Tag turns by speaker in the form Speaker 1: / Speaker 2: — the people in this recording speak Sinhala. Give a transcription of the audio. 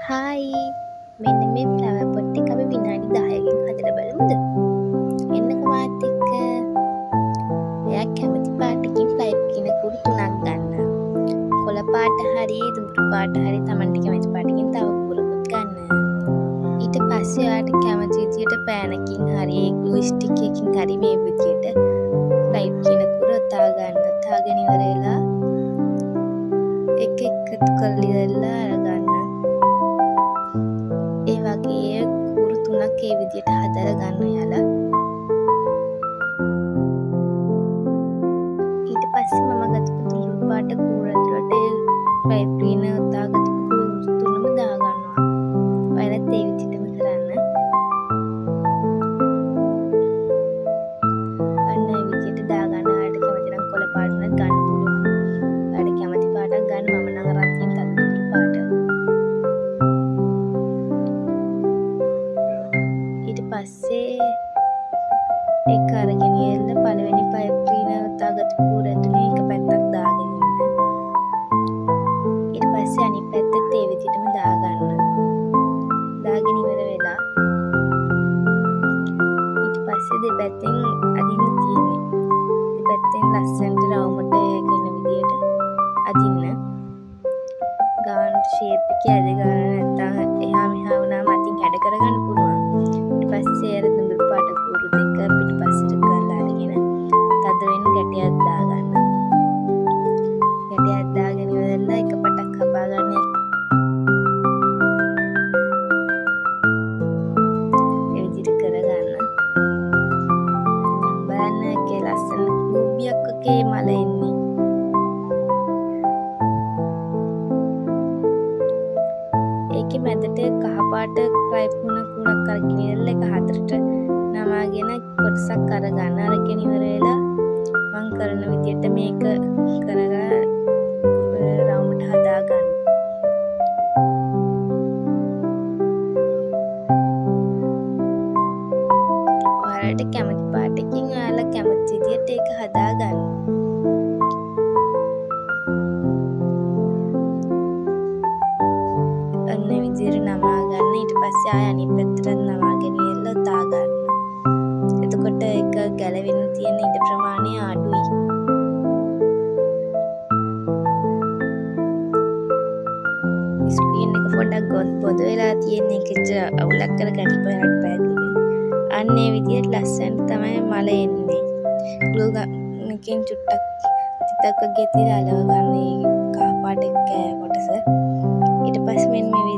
Speaker 1: හායි මෙන්න මේ ෆ්ලවර් පොට් එක අපි විනාඩි 10කින් හදලා බලමුද? එන්නකෝ මාත් එක්ක. එයා කැමති පාටකින් ෆ්ලයිට් කියන කුරු 3ක් ගන්න. කොළ පාට හරි දුඹුරු පාට හරි Tamanට කැමති පාටකින් තව කුරුකුත් ගන්න. ඊට පස්සේ ඔයාට කැමති විදියට පෑනකින් හරි ග්ලූ ස්ටික් එකකින් හරි මේ විදියට ෆ්ලයිට් කියන කුර ඔතා ගන්න. ඔතාගෙන ඉවර වෙලා එක එකතු කරලා ඉවරලා අරගන්න. ඒ වගේ කුරු 3ක් ඒ විදියට හදලා ගන්න යාලා. ඊට පස්සේ මම ගත්ත දුඹුරු පාට කුර ඇතුළට ෆ්ලයිට් ග්‍රීන් ඔතාගත්ත කුරු 3ම දා ගන්නවා. ඔයාලත් ඒ විදිහටම කරන්න. අන්න ඒ විදිහට දා ගන්න. ඔයාලට කැමති නම් කොළ පාට උනත් ගන්න පුළුවන්. ඔයාලට කැමති පාටක් ගන්න. මම නම් අරන් තියෙන දුඹුරු පාට. ඊට පස්සේ එක අරගෙන ඉල්ල පළවෙනි පයිප් ක්ලීනර් ඔතාගත්ත කුර ඇතුලේ එක පැත්තක් දාගෙන ඉන්න. ඊට පස්සේ අනිත් පැත්තට ඒ විදිහටම දා ගන්න. දාගෙන ඉවර වෙලා ඊට පස්සේ දෙපැත්තෙන් අදින්න තියෙන්නේ. දෙපැත්තෙන් ලස්සනට රවුමට එන විදියට අදින්න. ගානට ෂේප් එක ඇද ගන්න නැත්නම් එහා මෙහා වුණාම අතින් හැඩ කරගන්න පුළුවන්. ඊට පස්සේ අර දුඹුරු පාට කුරු දෙක පිටිපස්සට කරලා අරගෙන තද වෙන ගැටයක් දාගන්න. ගැටයක් දාගෙන ඉවරලා එක පටක් කපා ගන්න. ඒ විදිහට කරගන්න. බලන්න ඒකේ ලස්සන කුඹියක් වගේ මල එන්නේ. ඒකේ මැදට කහ පාට ක්‍රයිප් වුණ කුරක් අරගෙන ඉවරලා එක හතරට නමාගෙන කොටසක් අරගන්න. අරගෙන ඉවර වෙලා මම කරන විදිහට මේක කරලා රවුමට හදා ගන්න. ඔයාලට කැමති පාටකින් ඔයාලා කැමති විදිහට ඒක හදා ගන්න. අන්න විදිහට නමා ගන්න. ඊට පස්සේ ආය අනිත් පැත්තට නමාගෙන ඉල්ල ඔතා ගන්න. එතකොට ඒක ගැලවෙන්න තියෙන ඉඩ ප්‍රමාණය අඩුයි. ස්ක්‍රීන් එක පොඩ්ඩක් පොද වෙලා තියෙන එක අවුලක් කරගන්න බලන්න බෑ. අන්න ඒ විදිහට ලස්සනට තමයි මල එන්නේ. ග්ලූ ගන්නකින් චුට්ටක් තිතක් වගේ තියලා අලව ගන්න. ඒ කහ පාට කොටස. ඊට පස්සේ මෙන්න මේ